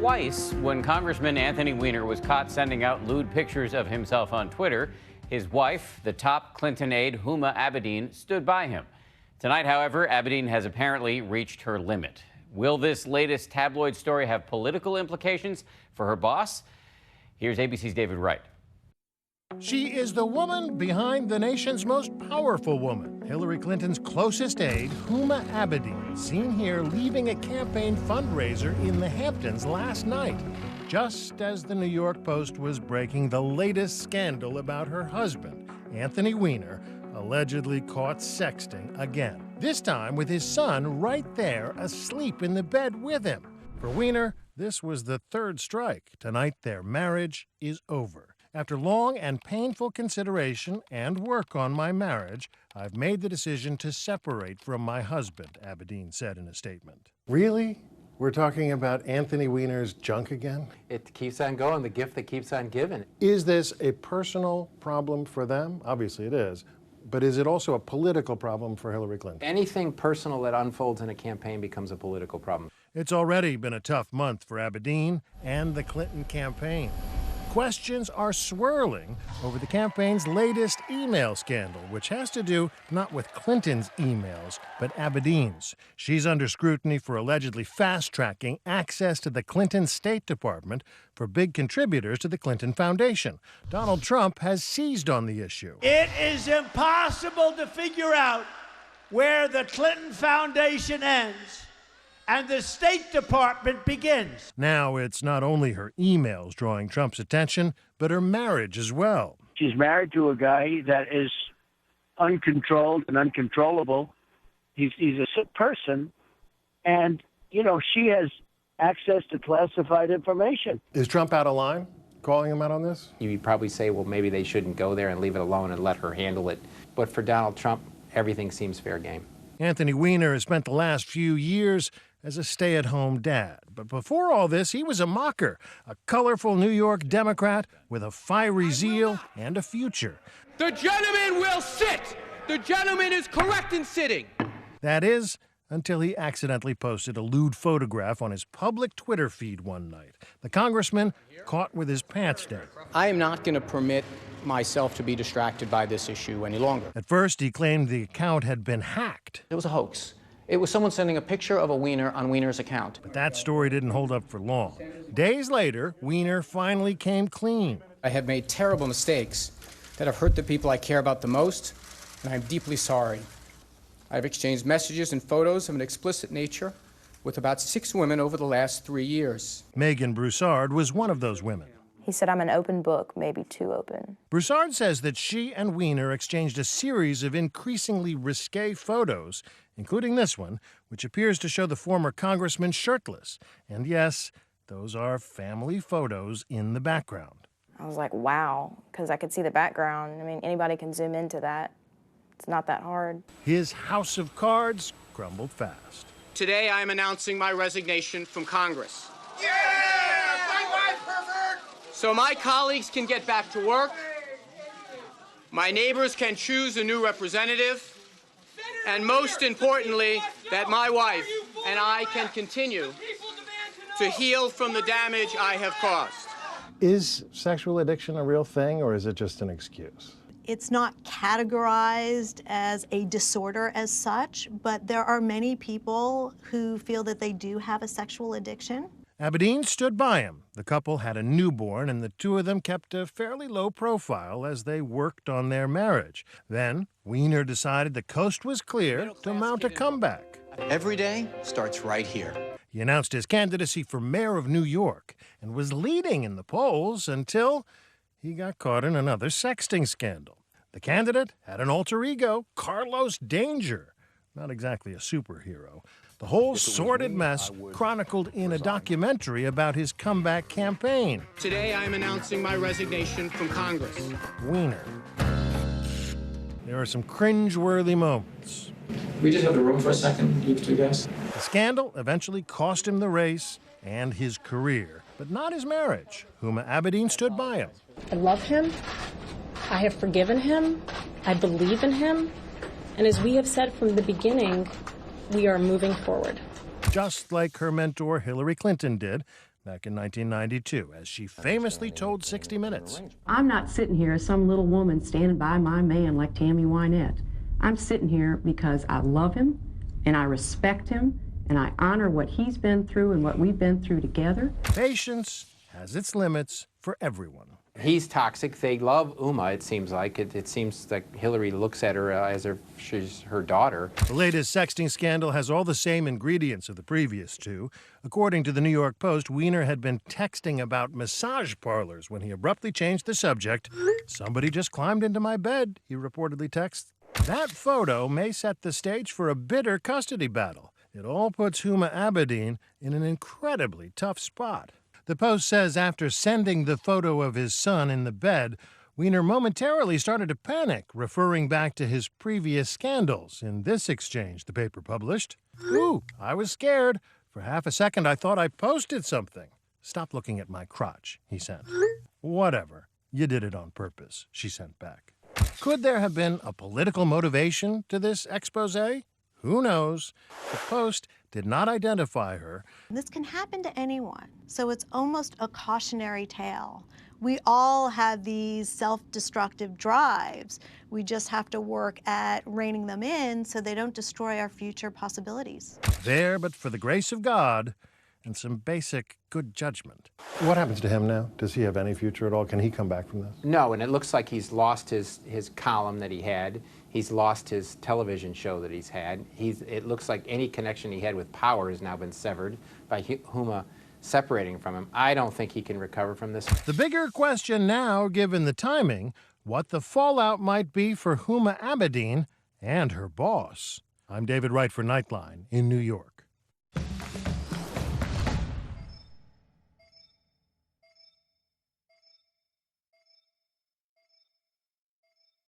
twice when Congressman Anthony Weiner was caught sending out lewd pictures of himself on Twitter. His wife, the top Clinton aide, Huma Abedin, stood by him. Tonight, however, Abedin has apparently reached her limit. Will this latest tabloid story have political implications for her boss? Here's ABC's David Wright. She is the woman behind the nation's most powerful woman, Hillary Clinton's closest aide, Huma Abedin, seen here leaving a campaign fundraiser in the Hamptons last night, just as the New York Post was breaking the latest scandal about her husband, Anthony Weiner, allegedly caught sexting again. This time with his son right there asleep in the bed with him. For Weiner, this was the third strike. Tonight, their marriage is over. After long and painful consideration and work on my marriage, I've made the decision to separate from my husband, Abedin said in a statement. Really? We're talking about Anthony Weiner's junk again? It keeps on going, the gift that keeps on giving. Is this a personal problem for them? Obviously it is. But is it also a political problem for Hillary Clinton? Anything personal that unfolds in a campaign becomes a political problem. It's already been a tough month for Abedin and the Clinton campaign. Questions are swirling over the campaign's latest email scandal, which has to do not with Clinton's emails, but Abedin's. She's under scrutiny for allegedly fast-tracking access to the Clinton State Department for big contributors to the Clinton Foundation. Donald Trump has seized on the issue. It is impossible to figure out where the Clinton Foundation ends and the State Department begins. Now it's not only her emails drawing Trump's attention, but her marriage as well. She's married to a guy that is uncontrolled and uncontrollable. He's a sick person, and, you know, she has access to classified information. Is Trump out of line, calling him out on this? You'd probably say, well, maybe they shouldn't go there and leave it alone and let her handle it. But for Donald Trump, everything seems fair game. Anthony Weiner has spent the last few years as a stay-at-home dad. But before all this, he was a mocker, a colorful New York Democrat with a fiery zeal and a future. The gentleman will sit. The gentleman is correct in sitting. That is, until he accidentally posted a lewd photograph on his public Twitter feed one night. The congressman caught with his pants down. I am not going to permit myself to be distracted by this issue any longer. At first, he claimed the account had been hacked. It was a hoax. It was someone sending a picture of a Weiner on Weiner's account. But that story didn't hold up for long. Days later, Weiner finally came clean. I have made terrible mistakes that have hurt the people I care about the most, and I'm deeply sorry. I've exchanged messages and photos of an explicit nature with about 6 women over the last 3 years. Megan Broussard was one of those women. He said, I'm an open book, maybe too open. Broussard says that she and Weiner exchanged a series of increasingly risque photos, including this one, which appears to show the former congressman shirtless. And yes, those are family photos in the background. I was like, wow, because I could see the background. I mean, anybody can zoom into that. It's not that hard. His house of cards crumbled fast. Today, I am announcing my resignation from Congress. Yeah! Bye-bye, pervert! So my colleagues can get back to work, my neighbors can choose a new representative, and most importantly, that my wife and I can continue to heal from the damage I have caused. Is sexual addiction a real thing, or is it just an excuse? It's not categorized as a disorder as such, but there are many people who feel that they do have a sexual addiction. Abedin stood by him. The couple had a newborn, and the two of them kept a fairly low profile as they worked on their marriage. Then, Weiner decided the coast was clear to mount a comeback. Every day starts right here. He announced his candidacy for mayor of New York and was leading in the polls until he got caught in another sexting scandal. The candidate had an alter ego, Carlos Danger. Not exactly a superhero. The whole sordid mess chronicled in a documentary about his comeback campaign. Today, I am announcing my resignation from Congress. Weiner. There are some cringe-worthy moments. We just have the room for a second, you two guys. The scandal eventually cost him the race and his career, but not his marriage. Huma Abedin stood by him. I love him. I have forgiven him. I believe in him. And as we have said from the beginning, we are moving forward. Just like her mentor Hillary Clinton did, back in 1992, as she famously told 60 Minutes. I'm not sitting here as some little woman standing by my man like Tammy Wynette. I'm sitting here because I love him, and I respect him, and I honor what he's been through and what we've been through together. Patience has its limits for everyone. He's toxic. They love Huma, it seems like. It seems like Hillary looks at her as if she's her daughter. The latest sexting scandal has all the same ingredients of the previous two. According to the New York Post, Weiner had been texting about massage parlors when he abruptly changed the subject. "Somebody just climbed into my bed," he reportedly texts. That photo may set the stage for a bitter custody battle. It all puts Huma Abedin in an incredibly tough spot. The Post says after sending the photo of his son in the bed, Weiner momentarily started to panic, referring back to his previous scandals. In this exchange, the paper published, "Ooh, I was scared. For half a second, I thought I posted something. Stop looking at my crotch," he sent. "Whatever. You did it on purpose," she sent back. Could there have been a political motivation to this expose? Who knows? The Post did not identify her. This can happen to anyone, so it's almost a cautionary tale. We all have these self-destructive drives. We just have to work at reining them in so they don't destroy our future possibilities. There, but for the grace of God and some basic good judgment. What happens to him now? Does he have any future at all? Can he come back from this? No, and it looks like he's lost his column that he had. He's lost his television show that he's had. It looks like any connection he had with power has now been severed by Huma separating from him. I don't think he can recover from this. The bigger question now, given the timing, what the fallout might be for Huma Abedin and her boss. I'm David Wright for Nightline in New York.